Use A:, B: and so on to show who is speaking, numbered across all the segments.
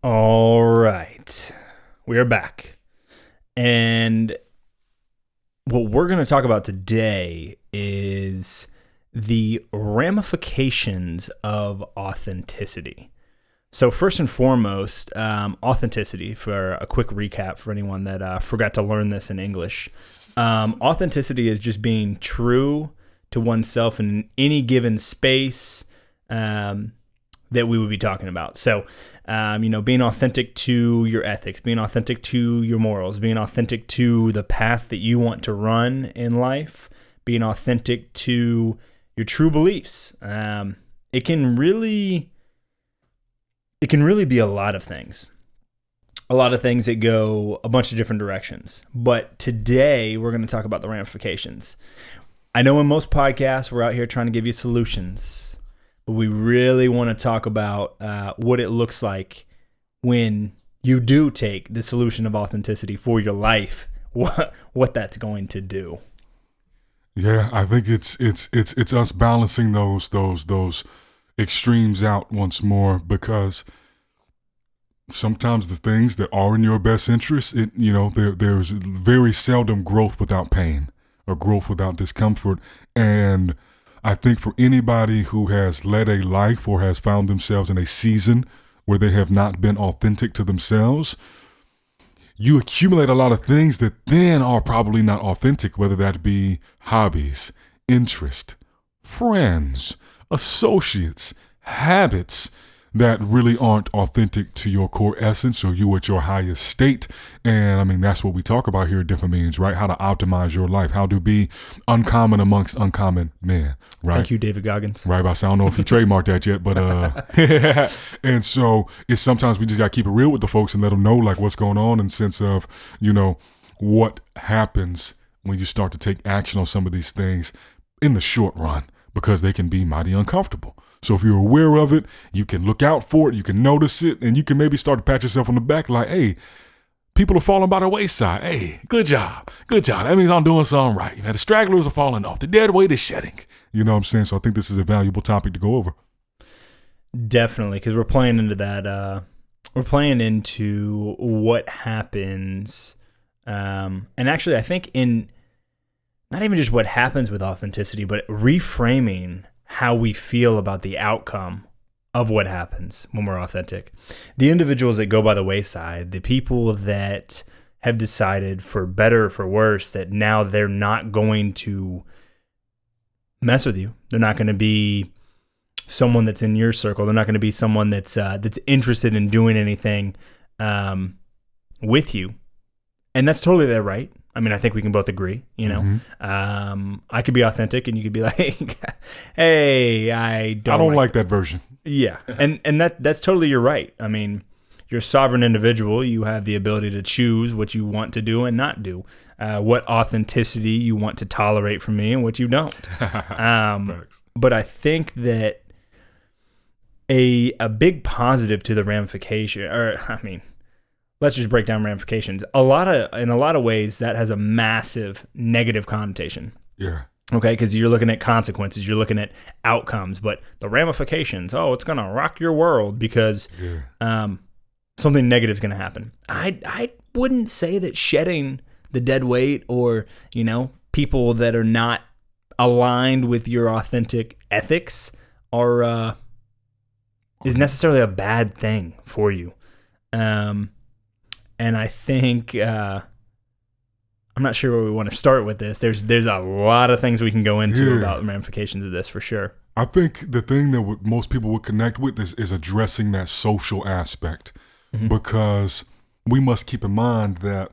A: All right. We are back. And what we're going to talk about today is the ramifications of authenticity. So first and foremost, authenticity, for a quick recap for anyone that forgot to learn this in English. Authenticity is just being true to oneself in any given space that we would be talking about. So, being authentic to your ethics, being authentic to your morals, being authentic to the path that you want to run in life, being authentic to your true beliefs. It can really be a lot of things. A lot of things that go a bunch of different directions. But today, we're going to talk about the ramifications. I know in most podcasts, we're out here trying to give you solutions. But we really want to talk about what it looks like when you do take the solution of authenticity for your life, what that's going to do.
B: Yeah, I think it's us balancing those extremes out once more, because sometimes the things that are in your best interest, there's very seldom growth without pain or growth without discomfort. And I think for anybody who has led a life or has found themselves in a season where they have not been authentic to themselves, you accumulate a lot of things that then are probably not authentic, whether that be hobbies, interest, friends, associates, habits that really aren't authentic to your core essence or you at your highest state. And I mean, that's what we talk about here at Different Means, right? How to optimize your life, how to be uncommon amongst uncommon men, right?
A: Thank you, David Goggins.
B: Right, I don't know if he trademarked that yet, but and so it's sometimes we just got to keep it real with the folks and let them know like what's going on, in the sense of, what happens when you start to take action on some of these things in the short run, because they can be mighty uncomfortable. So if you're aware of it, you can look out for it, you can notice it, and you can maybe start to pat yourself on the back like, hey, people are falling by the wayside. Hey, good job. That means I'm doing something right. The stragglers are falling off. The dead weight is shedding. You know what I'm saying? So I think this is a valuable topic to go over.
A: Definitely, because we're playing into that. We're playing into what happens. And actually, I think in not even just what happens with authenticity, but reframing how we feel about the outcome of what happens when we're authentic. The individuals that go by the wayside, the people that have decided, for better or for worse, that now they're not going to mess with you. They're not going to be someone that's in your circle. They're not going to be someone that's interested in doing anything with you. And that's totally their right. I mean, I think we can both agree, I could be authentic and you could be like, hey, I don't
B: like that version.
A: Yeah. And that's totally your right. I mean, you're a sovereign individual. You have the ability to choose what you want to do and not do, what authenticity you want to tolerate from me and what you don't. But I think that a big positive to the ramification, let's just break down ramifications. In a lot of ways, that has a massive negative connotation.
B: Yeah.
A: Okay, because you're looking at consequences, you're looking at outcomes, but the ramifications, it's going to rock your world because something negative is going to happen. I wouldn't say that shedding the dead weight or, people that are not aligned with your authentic ethics is necessarily a bad thing for you. And I think, I'm not sure where we want to start with this. There's a lot of things we can go into about the ramifications of this for sure.
B: I think the thing that most people would connect with is addressing that social aspect, because we must keep in mind that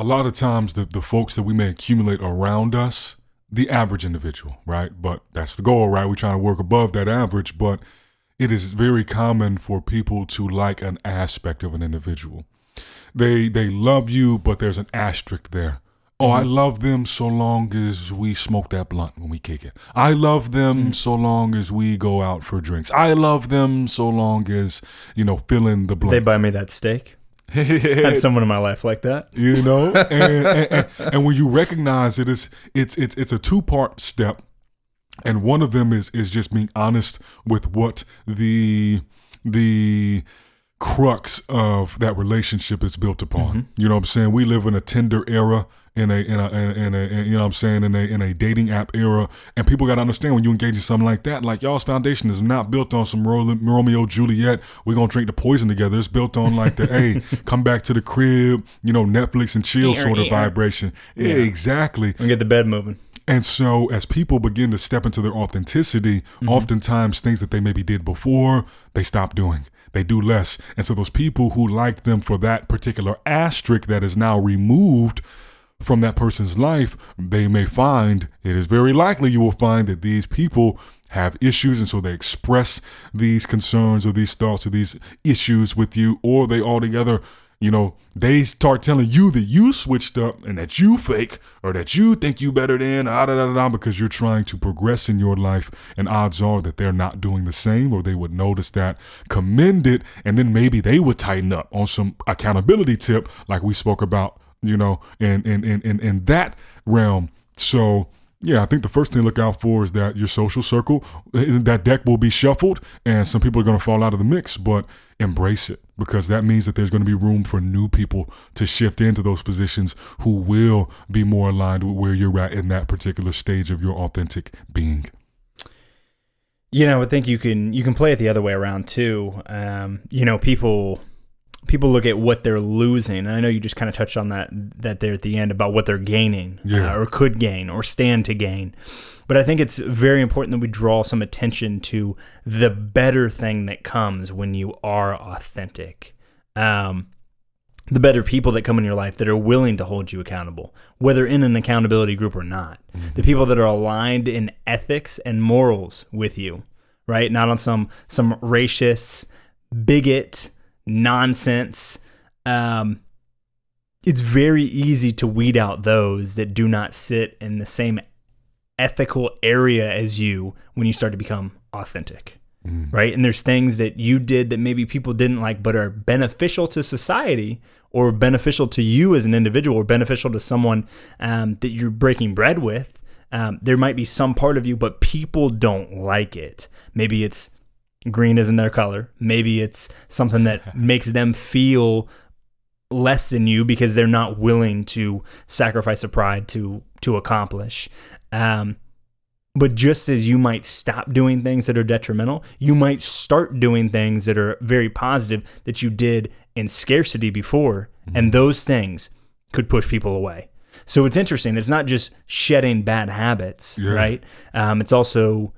B: a lot of times the folks that we may accumulate around us, the average individual, right? But that's the goal, right? We're trying to work above that average, but it is very common for people to like an aspect of an individual. They love you, but there's an asterisk there. Oh, I love them so long as we smoke that blunt when we kick it. I love them so long as we go out for drinks. I love them so long as, fill in the blank.
A: They buy me that steak. I had someone in my life like that.
B: And when you recognize it, it's a two-part step. And one of them is just being honest with what the crux of that relationship is built upon. You know what I'm saying? We live in a Tinder era, in a you know what I'm saying, in a dating app era, and people got to understand when you engage in something like that, like y'all's foundation is not built on some Romeo Juliet. We're gonna drink the poison together. It's built on like the hey, come back to the crib, you know, Netflix and chill sort of vibration. Yeah, exactly.
A: And get the bed moving.
B: And so as people begin to step into their authenticity, oftentimes things that they maybe did before, they stop doing. They do less. And so those people who like them for that particular asterisk that is now removed from that person's life, they may find, it is very likely you will find that these people have issues, and so they express these concerns or these thoughts or these issues with you, or they altogether, you know, they start telling you that you switched up and that you fake or that you think you better than because you're trying to progress in your life, and odds are that they're not doing the same, or they would notice that, commend it, and then maybe they would tighten up on some accountability tip like we spoke about, you know, in that realm. So yeah, I think the first thing to look out for is that your social circle, that deck will be shuffled and some people are going to fall out of the mix, but embrace it, because that means that there's going to be room for new people to shift into those positions who will be more aligned with where you're at in that particular stage of your authentic being.
A: You know, I think you can play it the other way around too. You know, people look at what they're losing, and I know you just kind of touched on that there at the end about what they're gaining, or could gain, or stand to gain. But I think it's very important that we draw some attention to the better thing that comes when you are authentic. The better people that come in your life that are willing to hold you accountable, whether in an accountability group or not. The people that are aligned in ethics and morals with you, right? Not on some racist, bigot nonsense. It's very easy to weed out those that do not sit in the same ethical area as you when you start to become authentic, right? And there's things that you did that maybe people didn't like, but are beneficial to society, or beneficial to you as an individual, or beneficial to someone that you're breaking bread with. There might be some part of you, but people don't like it. Maybe it's green isn't their color. Maybe it's something that makes them feel less than you because they're not willing to sacrifice a pride to accomplish. But just as you might stop doing things that are detrimental, you might start doing things that are very positive that you did in scarcity before, and those things could push people away. So it's interesting. It's not just shedding bad habits, right? It's also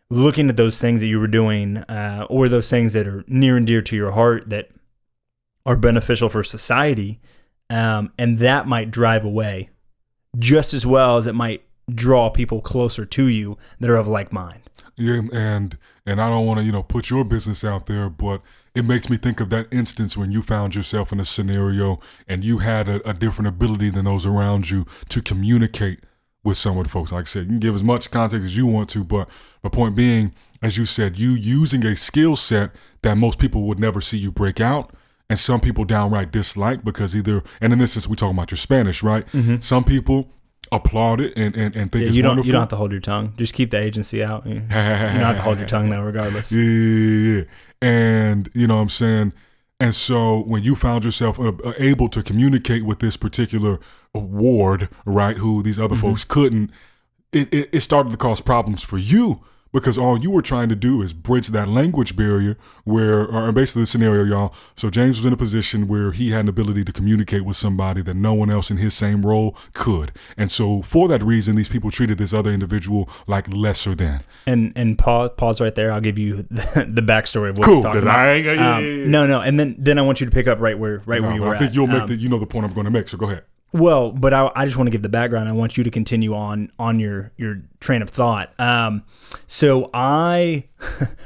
A: looking at those things that you were doing, or those things that are near and dear to your heart that are beneficial for society, and that might drive away just as well as it might draw people closer to you that are of like mind.
B: Yeah, and I don't want to, put your business out there, but it makes me think of that instance when you found yourself in a scenario and you had a different ability than those around you to communicate with some of the folks. Like I said, you can give as much context as you want to, but the point being, as you said, you using a skill set that most people would never see you break out, and some people downright dislike because either, and in this instance, we're talking about your Spanish, right? Some people applaud it and think it's wonderful.
A: You don't have to hold your tongue. Just keep the agency out. You don't have to hold your tongue though, regardless.
B: Yeah. And you know what I'm saying? And so when you found yourself able to communicate with this particular ward, right, who these other folks couldn't, it started to cause problems for you, because all you were trying to do is bridge that language barrier or basically the scenario, y'all. So James was in a position where he had an ability to communicate with somebody that no one else in his same role could. And so for that reason, these people treated this other individual like lesser than.
A: And pause right there. I'll give you the backstory of what we're talking about. No. And then I want you to pick up right where you were at.
B: I think you'll make the point I'm going to make, so go ahead.
A: Well, but I just want to give the background. I want you to continue on your train of thought. So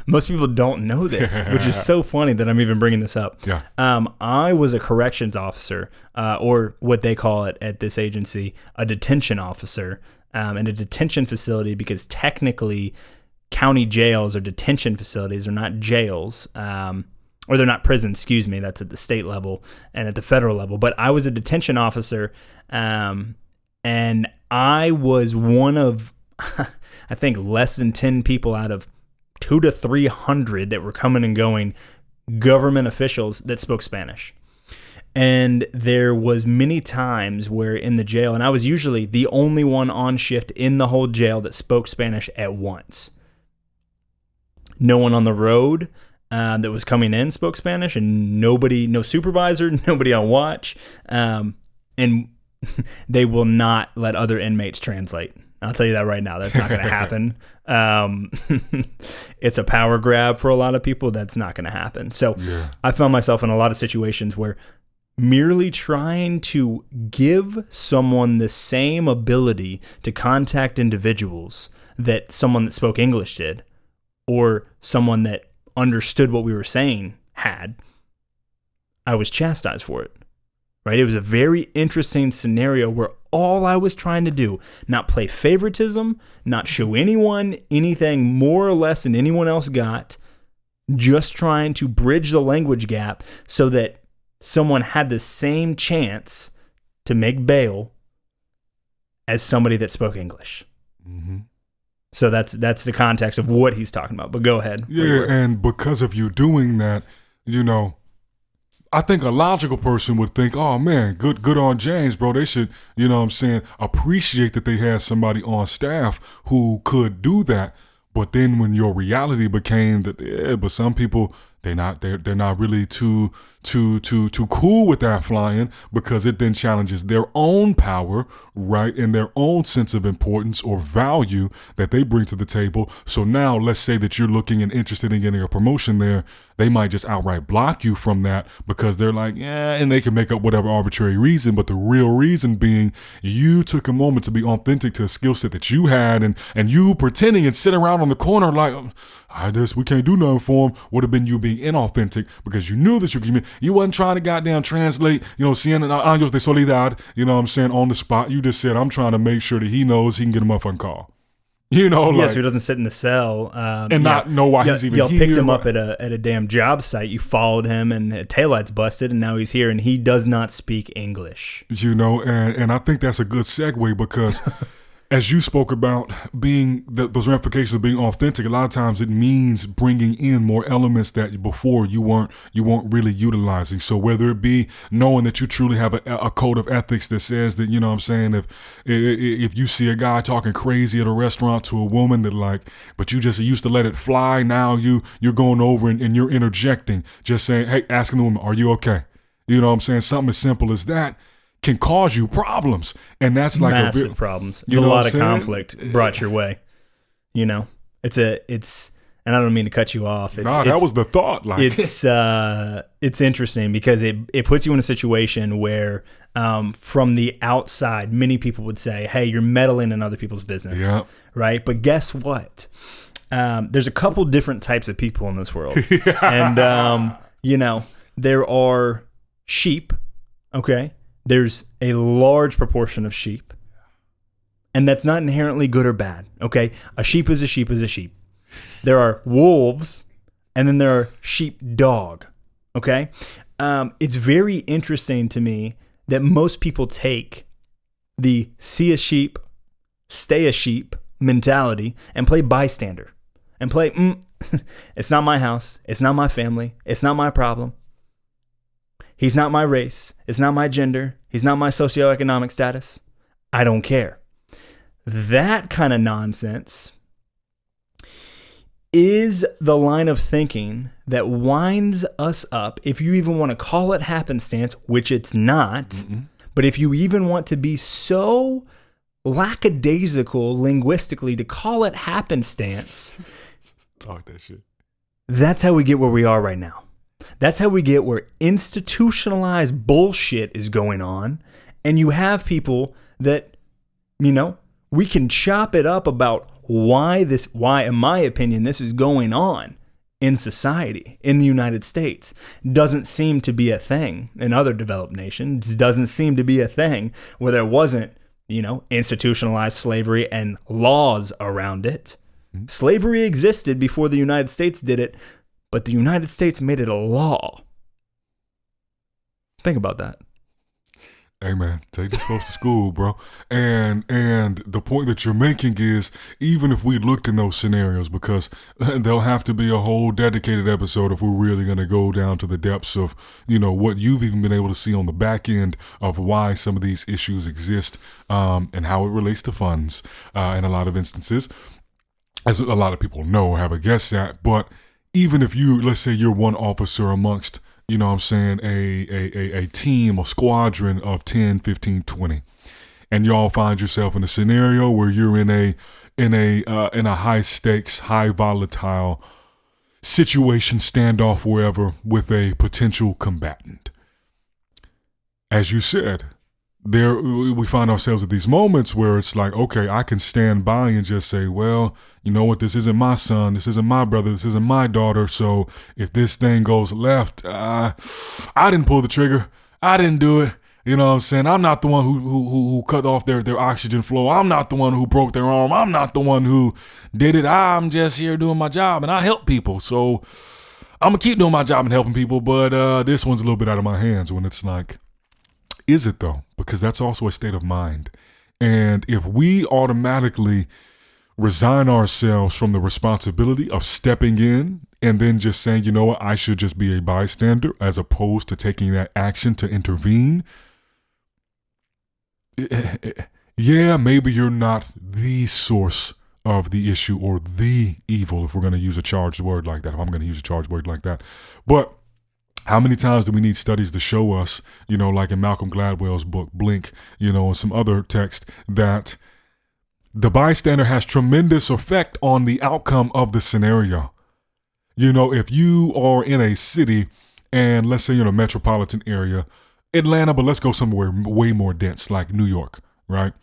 A: most people don't know this, which is so funny that I'm even bringing this up.
B: Yeah.
A: I was a corrections officer, or what they call it at this agency, a detention officer, in a detention facility, because technically county jails are detention facilities. They're not jails. Or they're not prisons, excuse me. That's at the state level and at the federal level. But I was a detention officer, and I was one of, I think, less than 10 people out of 200 to 300 that were coming and going government officials that spoke Spanish. And there was many times where in the jail, and I was usually the only one on shift in the whole jail that spoke Spanish at once. No one on the road that was coming in spoke Spanish, and no supervisor, nobody on watch. And they will not let other inmates translate. I'll tell you that right now. That's not going to happen. It's a power grab for a lot of people. That's not going to happen. So I found myself in a lot of situations where merely trying to give someone the same ability to contact individuals that someone that spoke English did, or someone that understood what we were saying had, I was chastised for it. Right? It was a very interesting scenario where all I was trying to do, not play favoritism, not show anyone anything more or less than anyone else got, just trying to bridge the language gap so that someone had the same chance to make bail as somebody that spoke English. Mm-hmm. So that's the context of what he's talking about. But go ahead.
B: Yeah, and because of you doing that, I think a logical person would think, oh man, good on James, bro. They should, appreciate that they had somebody on staff who could do that. But then when your reality became that, but some people, they're not really too cool with that flying, because it then challenges their own power, right, and their own sense of importance or value that they bring to the table. So now let's say that you're looking and interested in getting a promotion there. They might just outright block you from that because they're like, yeah, and they can make up whatever arbitrary reason, but the real reason being you took a moment to be authentic to a skill set that you had, and you pretending and sitting around on the corner like, we can't do nothing for him, would have been you being inauthentic because you knew that you wasn't trying to goddamn translate, seeing años de soledad, on the spot. You just said, I'm trying to make sure that he knows he can get a motherfucking call.
A: So he doesn't sit in the cell
B: and not know why he's even here.
A: Y'all picked him up at a damn job site. You followed him, and taillights busted, and now he's here, and he does not speak English.
B: And I think that's a good segue because as you spoke about being those ramifications of being authentic, a lot of times it means bringing in more elements that before you weren't really utilizing. So whether it be knowing that you truly have a code of ethics that says that, if you see a guy talking crazy at a restaurant to a woman that but you just used to let it fly, now you're going over and you're interjecting, just saying, hey, asking the woman, are you okay? Something as simple as that can cause you problems, and that's like
A: massive problems. It's a lot of conflict brought your way. It's and I don't mean to cut you off.
B: That was the thought.
A: It's interesting because it puts you in a situation where from the outside, many people would say, "Hey, you're meddling in other people's business."
B: Yeah.
A: Right. But guess what? There's a couple different types of people in this world, and there are sheep. Okay. There's a large proportion of sheep, and that's not inherently good or bad, okay? A sheep is a sheep is a sheep. There are wolves, and then there are sheepdog, okay? It's very interesting to me that most people take the see a sheep, stay a sheep mentality and play bystander and play, it's not my house, it's not my family, it's not my problem. He's not my race. It's not my gender. He's not my socioeconomic status. I don't care. That kind of nonsense is the line of thinking that winds us up, if you even want to call it happenstance, which it's not, but if you even want to be so lackadaisical linguistically to call it happenstance,
B: talk that shit.
A: That's how we get where we are right now. That's how we get where institutionalized bullshit is going on. And you have people that, we can chop it up about why, in my opinion, this is going on in society, in the United States. Doesn't seem to be a thing in other developed nations. Doesn't seem to be a thing where there wasn't, institutionalized slavery and laws around it. Mm-hmm. Slavery existed before the United States did it. But the United States made it a law. Think about that.
B: Hey man, take these folks to school, bro. And the point that you're making is, even if we looked in those scenarios, because there'll have to be a whole dedicated episode if we're really going to go down to the depths of, what you've even been able to see on the back end of why some of these issues exist, and how it relates to funds, in a lot of instances, as a lot of people know or have a guess at. But even if let's say you're one officer amongst, a team, a squadron of 10, 15, 20, and y'all find yourself in a scenario where you're in a high stakes, high volatile situation, standoff, wherever, with a potential combatant. As you said, we find ourselves at these moments where it's like, okay, I can stand by and just say, well, you know what, this isn't my son, this isn't my brother, this isn't my daughter, so if this thing goes left, I didn't pull the trigger, I didn't do it, you know what I'm saying? I'm not the one who cut off their oxygen flow, I'm not the one who broke their arm, I'm not the one who did it, I'm just here doing my job, and I help people, so I'm gonna keep doing my job and helping people, but this one's a little bit out of my hands. When it's like, is it though? Because that's also a state of mind. And if we automatically resign ourselves from the responsibility of stepping in and then just saying, you know what, I should just be a bystander as opposed to taking that action to intervene, yeah, maybe you're not the source of the issue or the evil, if we're going to use a charged word like that, if I'm going to use a charged word like that. But how many times do we need studies to show us, like in Malcolm Gladwell's book, Blink, and some other text, that the bystander has tremendous effect on the outcome of the scenario. If you are in a city and let's say you're in a metropolitan area, Atlanta, but let's go somewhere way more dense like New York, right?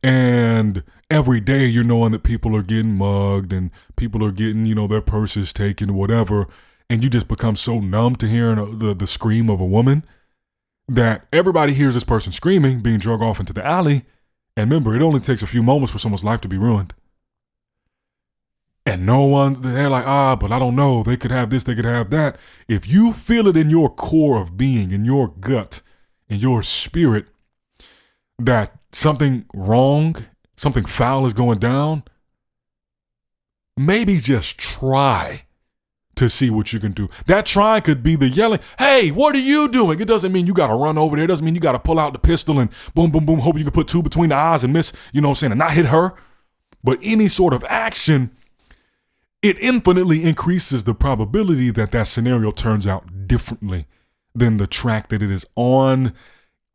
B: And every day you're knowing that people are getting mugged and people are getting, their purses taken, whatever. And you just become so numb to hearing the scream of a woman that everybody hears this person screaming, being dragged off into the alley. And remember, it only takes a few moments for someone's life to be ruined. And they're like, but I don't know. They could have this, they could have that. If you feel it in your core of being, in your gut, in your spirit, that something wrong, something foul is going down, maybe just try to see what you can do. That try could be the yelling, hey, what are you doing? It doesn't mean you got to run over there. It doesn't mean you got to pull out the pistol and boom, boom, boom, hope you can put two between the eyes and miss, and not hit her. But any sort of action, it infinitely increases the probability that scenario turns out differently than the track that it is on,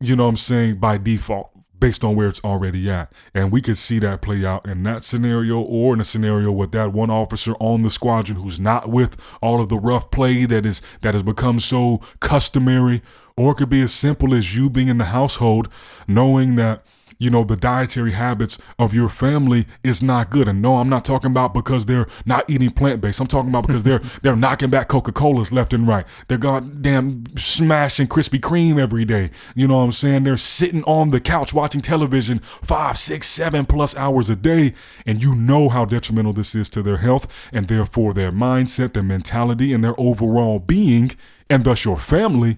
B: by default, based on where it's already at. And we could see that play out in that scenario or in a scenario with that one officer on the squadron who's not with all of the rough play that has become so customary. Or it could be as simple as you being in the household, knowing that, the dietary habits of your family is not good. And no, I'm not talking about because they're not eating plant-based. I'm talking about because they're knocking back Coca-Colas left and right. They're goddamn smashing Krispy Kreme every day. You know what I'm saying? They're sitting on the couch watching television 5, 6, 7+ hours a day. And you know how detrimental this is to their health and therefore their mindset, their mentality, and their overall being, and thus your family.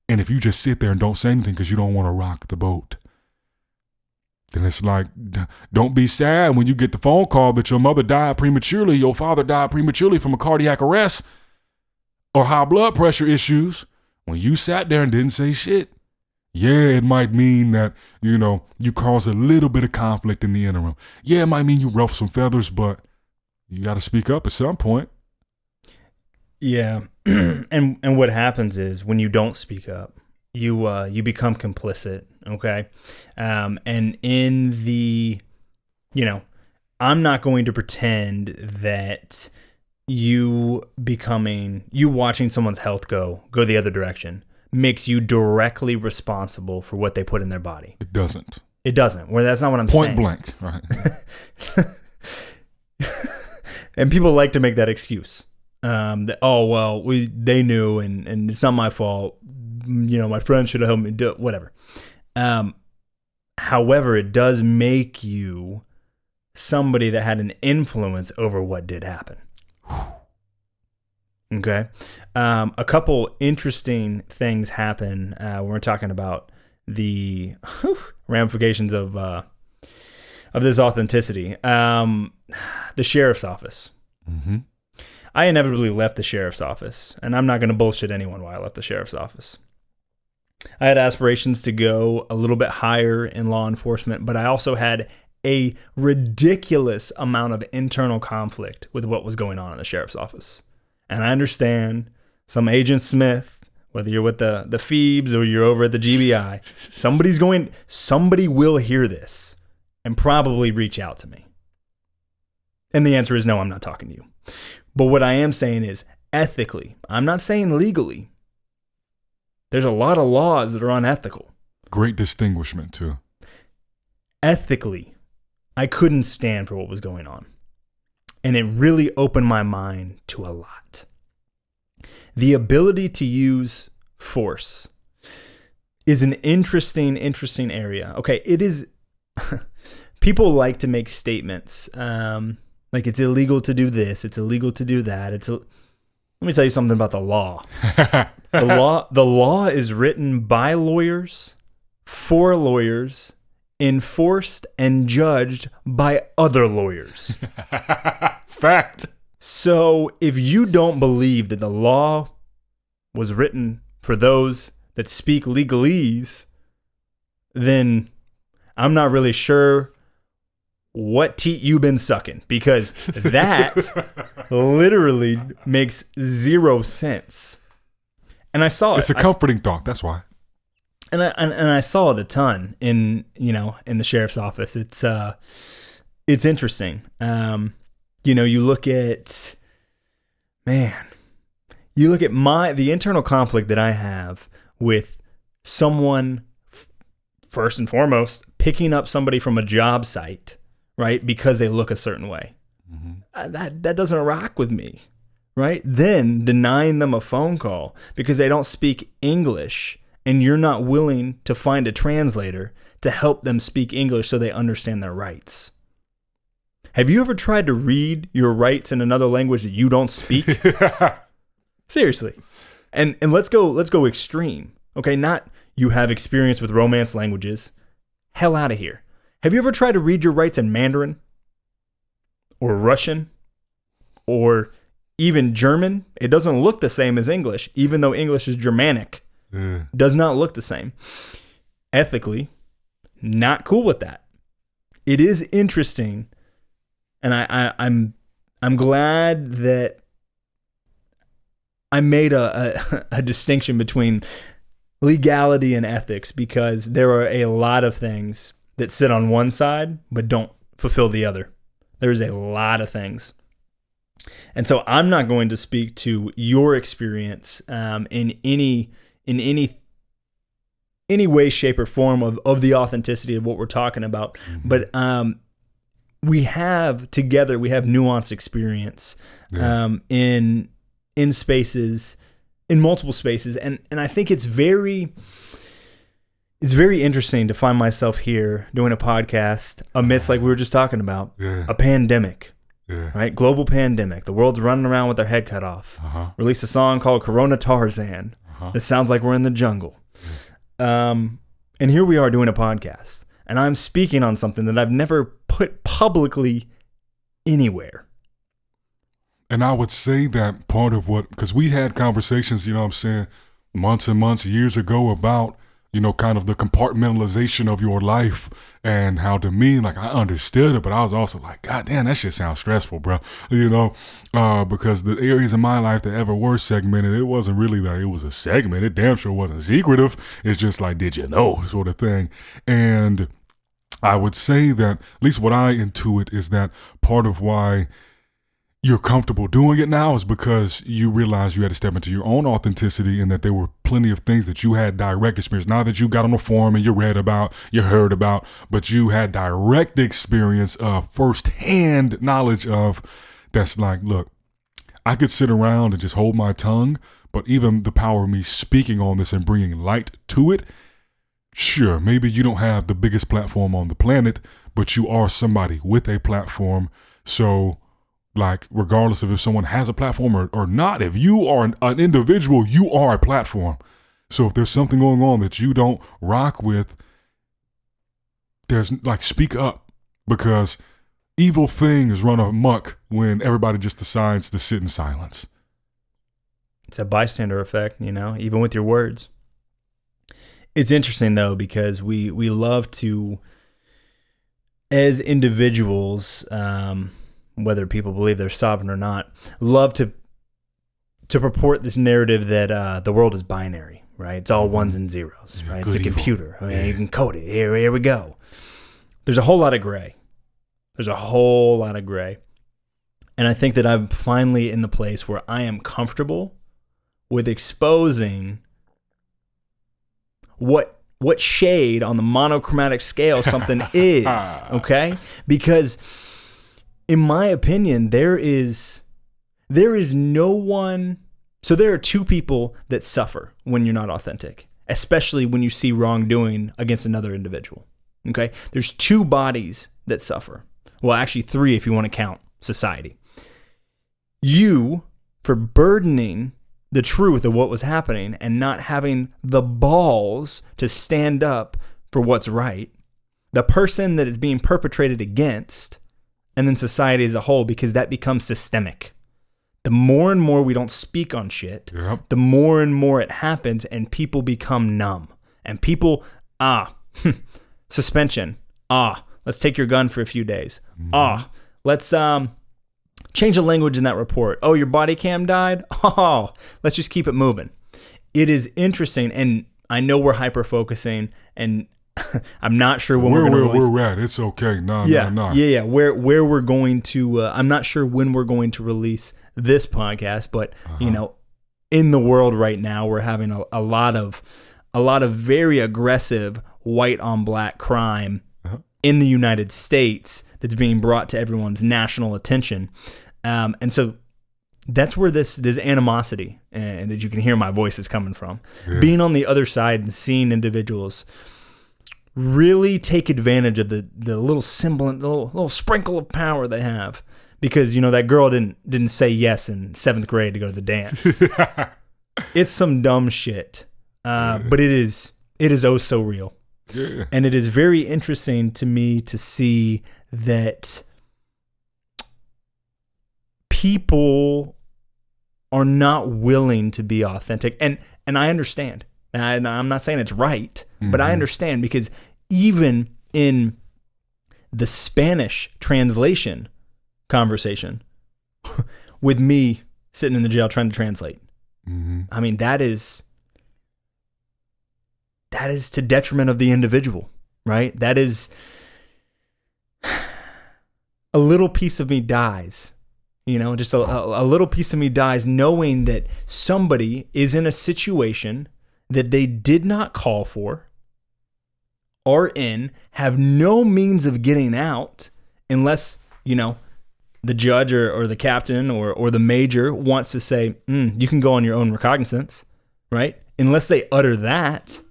B: And if you just sit there and don't say anything because you don't want to rock the boat, then it's like, don't be sad when you get the phone call that your mother died prematurely, your father died prematurely from a cardiac arrest or high blood pressure issues, when you sat there and didn't say shit. Yeah, it might mean that, you cause a little bit of conflict in the interim. Yeah, it might mean you ruffle some feathers, but you got to speak up at some point.
A: Yeah. and what happens is when you don't speak up, you become complicit. Okay. And in the, I'm not going to pretend that you watching someone's health go the other direction makes you directly responsible for what they put in their body.
B: It doesn't.
A: Well, that's not what I'm saying.
B: Point blank, right?
A: And people like to make that excuse. They knew and it's not my fault. My friend should have helped me do it, whatever. However, it does make you somebody that had an influence over what did happen. Okay. A couple interesting things happen when we're talking about the ramifications of this authenticity. The sheriff's office.
B: Mm-hmm.
A: I inevitably left the sheriff's office, and I'm not going to bullshit anyone why I left the sheriff's office. I had aspirations to go a little bit higher in law enforcement, but I also had a ridiculous amount of internal conflict with what was going on in the sheriff's office. And I understand some Agent Smith, whether you're with the Phoebes or you're over at the GBI, somebody will hear this and probably reach out to me. And the answer is no, I'm not talking to you. But what I am saying is ethically, I'm not saying legally. There's a lot of laws that are unethical.
B: Great distinguishment too.
A: Ethically, I couldn't stand for what was going on. And it really opened my mind to a lot. The ability to use force is an interesting area. Okay, it is. People like to make statements like it's illegal to do this, it's illegal to do that. Let me tell you something about the law. The law is written by lawyers, for lawyers, enforced and judged by other lawyers.
B: Fact.
A: So if you don't believe that the law was written for those that speak legalese, then I'm not really sure what teat you've been sucking, because that literally makes zero sense. And I saw it.
B: It's a comforting thought. That's why.
A: And I saw it a ton in the sheriff's office. It's interesting. You look at the internal conflict that I have with someone, first and foremost, picking up somebody from a job site, right? Because they look a certain way. Mm-hmm. That doesn't rock with me, right? Then denying them a phone call because they don't speak English, and you're not willing to find a translator to help them speak English so they understand their rights. Have you ever tried to read your rights in another language that you don't speak? Seriously. And let's go extreme. Okay, not you have experience with Romance languages. Hell out of here. Have you ever tried to read your rights in Mandarin or Russian or even German? It doesn't look the same as English, even though English is Germanic. Does not look the same. Ethically, not cool with that. It is interesting, and I'm glad that I made a distinction between legality and ethics, because there are a lot of things that sit on one side but don't fulfill the other. There's a lot of things. And so I'm not going to speak to your experience in any way, shape, or form of the authenticity of what we're talking about. Mm-hmm. But we have nuanced experience in spaces, in multiple spaces, and I think it's very interesting to find myself here doing a podcast amidst, like we were just talking about, a pandemic. Yeah. Right? Global pandemic. The world's running around with their head cut off. Released a song called Corona Tarzan. It sounds like we're in the jungle. And here we are doing a podcast. And I'm speaking on something that I've never put publicly anywhere.
B: And I would say that part of because we had conversations, months and months, years ago about, kind of the compartmentalization of your life and how, to me, like, I understood it, but I was also like, God damn, that shit sounds stressful, bro. Because the areas of my life that ever were segmented, it wasn't really that it was a segment. It damn sure wasn't secretive. It's just like, did you know, sort of thing. And I would say that, at least what I intuit, is that part of why you're comfortable doing it now is because you realize you had to step into your own authenticity, and that there were plenty of things that you had direct experience. Not that you got on the forum and you read about, you heard about, but you had direct experience of firsthand knowledge of, that's like, look, I could sit around and just hold my tongue, but even the power of me speaking on this and bringing light to it, sure, maybe you don't have the biggest platform on the planet, but you are somebody with a platform. So, like, regardless of if someone has a platform or not, if you are an individual, you are a platform. So if there's something going on that you don't rock with, there's like, speak up, because evil things run amok when everybody just decides to sit in silence.
A: It's a bystander effect, even with your words. It's interesting though, because we love to, as individuals, whether people believe they're sovereign or not, love to purport this narrative that the world is binary, right? It's all ones and zeros, right? It's a computer. I mean, you can code it. Here we go. There's a whole lot of gray. And I think that I'm finally in the place where I am comfortable with exposing what shade on the monochromatic scale something is, okay? Because in my opinion, there is no one. So there are two people that suffer when you're not authentic, especially when you see wrongdoing against another individual. Okay? There's two bodies that suffer. Well, actually three if you want to count society. You, for burdening the truth of what was happening and not having the balls to stand up for what's right. The person that is being perpetrated against, and then society as a whole, because that becomes systemic. The more and more we don't speak on shit, the more and more it happens, and people become numb. And people, suspension. Let's take your gun for a few days. Let's change the language in that report. Oh, your body cam died? Let's just keep it moving. It is interesting, and I know we're hyper-focusing, and I'm not sure when we're going to release.
B: We're at. It's okay. No.
A: Yeah. Where we're going to, I'm not sure when we're going to release this podcast, but in the world right now, we're having a lot of very aggressive white on black crime in the United States that's being brought to everyone's national attention. And so that's where this animosity, and that you can hear my voice is coming from. Yeah. Being on the other side and seeing individuals really take advantage of the little semblant, the little sprinkle of power they have. Because, that girl didn't say yes in 7th grade to go to the dance. It's some dumb shit. But it is oh so real. Yeah. And it is very interesting to me to see that people are not willing to be authentic. And I understand. And I'm not saying it's right, but I understand, because even in the Spanish translation conversation with me sitting in the jail trying to translate, I mean, that is to detriment of the individual, right? That is, a little piece of me dies, just a little piece of me dies knowing that somebody is in a situation that they did not call for, are in, have no means of getting out unless, the judge or the captain or the major wants to say, you can go on your own recognizance, right? Unless they utter that.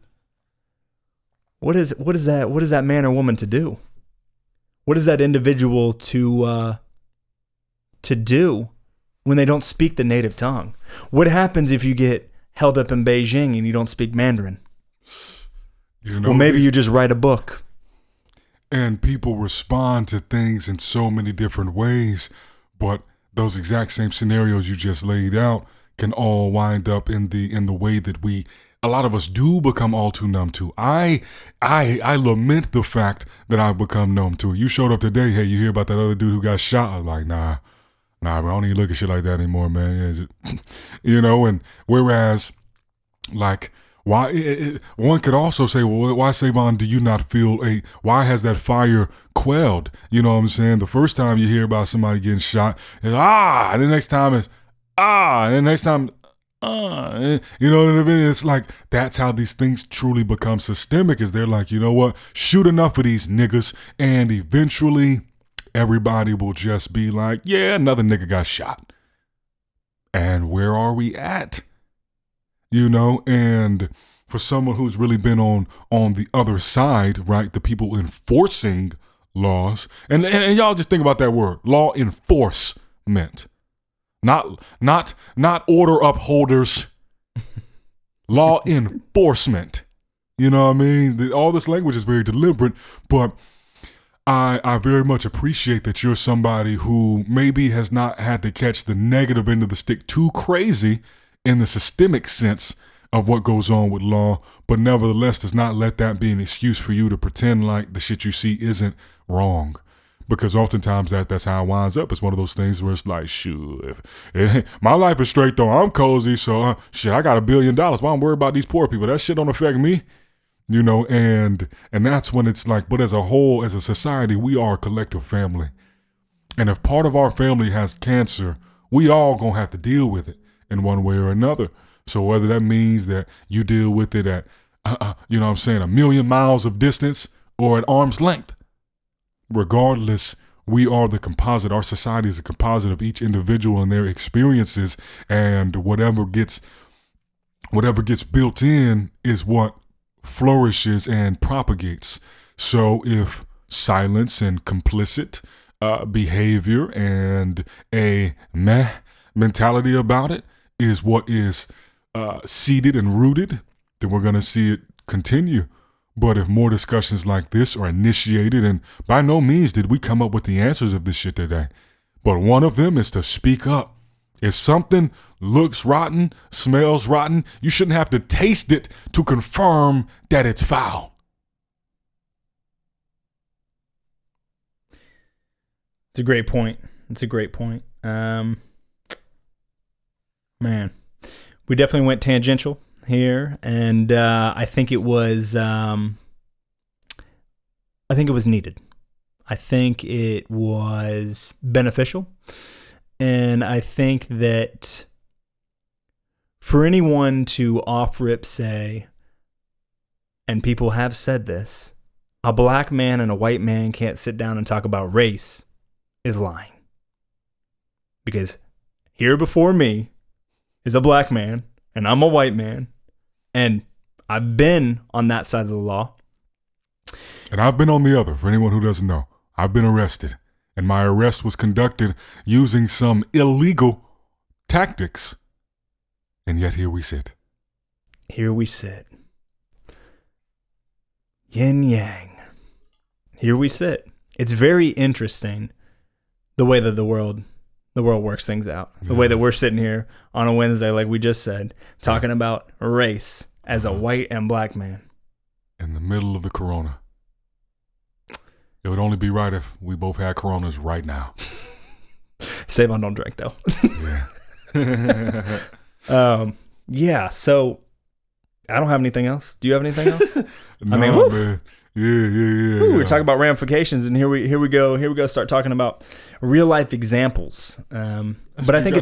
A: What is that man or woman to do? What is that individual to do when they don't speak the native tongue? What happens if you get held up in Beijing and you don't speak Mandarin? Well, maybe you just write a book.
B: And people respond to things in so many different ways, but those exact same scenarios you just laid out can all wind up in the way that a lot of us do become all too numb to. I lament the fact that I've become numb to it. You showed up today, hey, you hear about that other dude who got shot? I'm like, nah, bro, I don't even look at shit like that anymore, man. And whereas, like, why? One could also say, well, why, Sae'Von, do you not feel why has that fire quelled? You know what I'm saying? The first time you hear about somebody getting shot, it's, and the next time it's, and the next time, you know what I mean? It's like, that's how these things truly become systemic, is they're like, you know what? Shoot enough of these niggas, and eventually everybody will just be like, yeah, another nigga got shot. And where are we at? And for someone who's really been on the other side, right? The people enforcing laws, and y'all just think about that word, law enforcement, not order upholders. law enforcement. You know what I mean? All this language is very deliberate, but I very much appreciate that you're somebody who maybe has not had to catch the negative end of the stick too crazy in the systemic sense of what goes on with law, but nevertheless does not let that be an excuse for you to pretend like the shit you see isn't wrong. Because oftentimes that's how it winds up. It's one of those things where it's like, shoot, my life is straight though. I'm cozy, so shit, I got $1 billion. Why I'm worried about these poor people? That shit don't affect me. You know, and that's when it's like, but as a whole, as a society, we are a collective family. And if part of our family has cancer, we all gonna have to deal with it in one way or another. So whether that means that you deal with it at, you know what I'm saying, 1,000,000 miles of distance or at arm's length, regardless, we are the composite. Our society is a composite of each individual and their experiences, and whatever gets built in is what flourishes and propagates. So if silence and complicit behavior and a meh mentality about it is what is seeded and rooted, then we're going to see it continue. But if more discussions like this are initiated, and by no means did we come up with the answers of this shit today, but one of them is to speak up. If something looks rotten, smells rotten, you shouldn't have to taste it to confirm that it's foul.
A: It's a great point. Man, we definitely went tangential here, and I think it was needed. I think it was beneficial, and I think that for anyone to off rip say, and people have said this, a black man and a white man can't sit down and talk about race, is lying. Because here before me is a black man, and I'm a white man, and I've been on that side of the law.
B: And I've been on the other, for anyone who doesn't know. I've been arrested, and my arrest was conducted using some illegal tactics. And yet here we sit.
A: Here we sit. Yin yang. Here we sit. It's very interesting the way that the world works things out. The way that we're sitting here on a Wednesday, like we just said, talking about race as a white and black man.
B: In the middle of the corona. It would only be right if we both had coronas right now.
A: Sae'Von don't drink though.
B: Yeah.
A: Yeah, so I don't have anything else. Do you have anything else?
B: No, man. Yeah.
A: Ooh, we're talking about ramifications, and here we go. Start talking about real life examples. But I think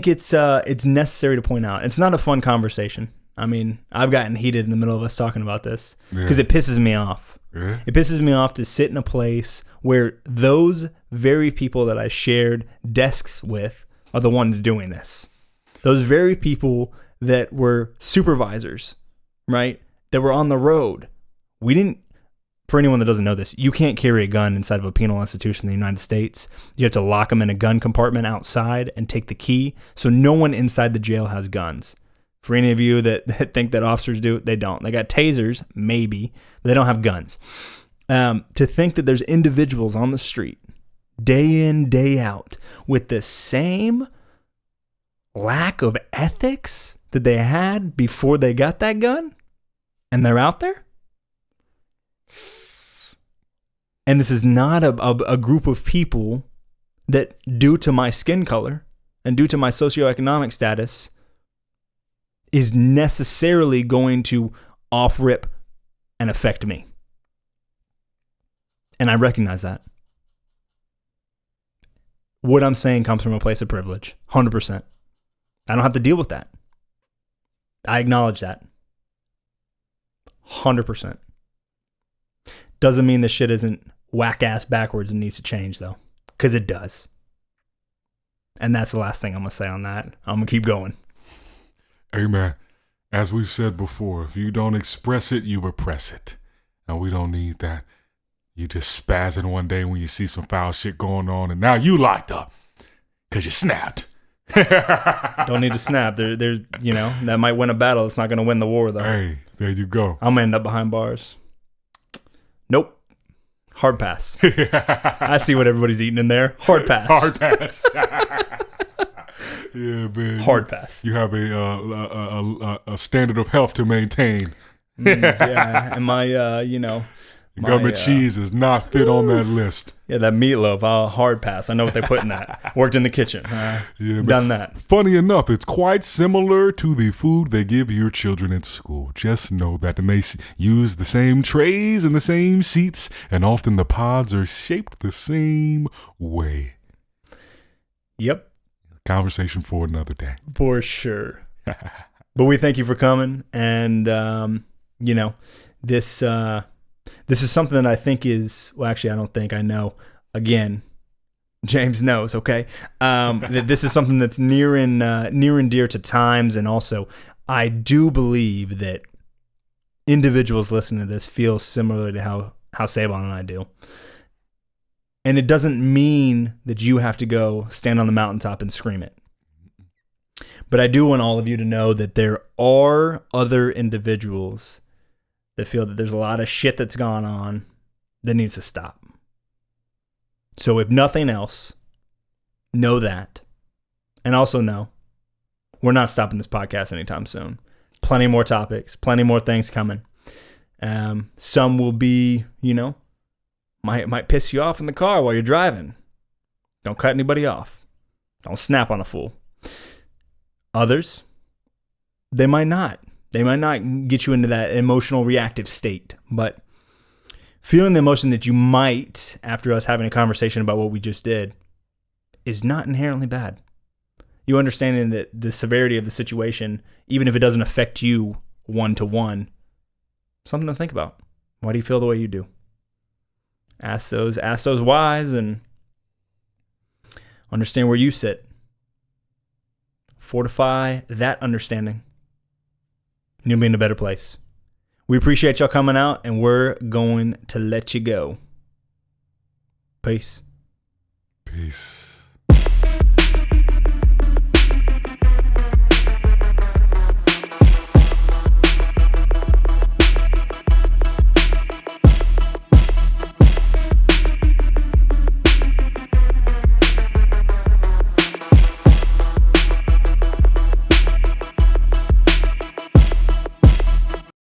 A: it's necessary to point out. It's not a fun conversation. I mean, I've gotten heated in the middle of us talking about this because it pisses me off.
B: Yeah.
A: It pisses me off to sit in a place where those very people that I shared desks with are the ones doing this. Those very people that were supervisors, right? That were on the road. For anyone that doesn't know this, you can't carry a gun inside of a penal institution in the United States. You have to lock them in a gun compartment outside and take the key. So no one inside the jail has guns. For any of you that think that officers do, they don't. They got tasers, maybe, but they don't have guns. To think that there's individuals on the street, day in, day out, with the same lack of ethics that they had before they got that gun, and they're out there? And this is not a group of people that, due to my skin color and due to my socioeconomic status, is necessarily going to off-rip and affect me. And I recognize that. What I'm saying comes from a place of privilege, 100%. I don't have to deal with that. I acknowledge that. 100%. Doesn't mean this shit isn't whack-ass backwards and needs to change, though. Because it does. And that's the last thing I'm going to say on that. I'm going to keep going.
B: Hey, man, as we've said before, if you don't express it, you repress it. And we don't need that. You just spazzing one day when you see some foul shit going on, and now you locked up because you snapped.
A: Don't need to snap. There's, that might win a battle. It's not going to win the war, though.
B: Hey, there you go.
A: I'm going to end up behind bars. Nope. Hard pass. I see what everybody's eating in there. Hard pass.
B: Hard pass. Yeah, man.
A: Hard pass.
B: You have a standard of health to maintain.
A: Yeah, and my,
B: Government cheese is not fit on that list.
A: Yeah, that meatloaf, I'll hard pass. I know what they put in that. Worked in the kitchen. Done that.
B: Funny enough, it's quite similar to the food they give your children at school. Just know that they may use the same trays and the same seats, and often the pods are shaped the same way.
A: Yep.
B: Conversation for another day.
A: For sure. But we thank you for coming, and, this is something that I think is, well, actually, I don't think, I know. Again, James knows, okay? That this is something that's near and dear to times, and also, I do believe that individuals listening to this feel similar to how Sae'Von and I do. And it doesn't mean that you have to go stand on the mountaintop and scream it. But I do want all of you to know that there are other individuals that feel that there's a lot of shit that's gone on that needs to stop. So if nothing else, know that. And also know, we're not stopping this podcast anytime soon. Plenty more topics, plenty more things coming. Some will be, might piss you off in the car while you're driving. Don't cut anybody off. Don't snap on a fool. Others, they might not. They might not get you into that emotional reactive state, but feeling the emotion that you might after us having a conversation about what we just did is not inherently bad. You understanding that the severity of the situation, even if it doesn't affect you one-to-one, something to think about. Why do you feel the way you do? Ask those whys and understand where you sit. Fortify that understanding. And you'll be in a better place. We appreciate y'all coming out, and we're going to let you go. Peace.
B: Peace.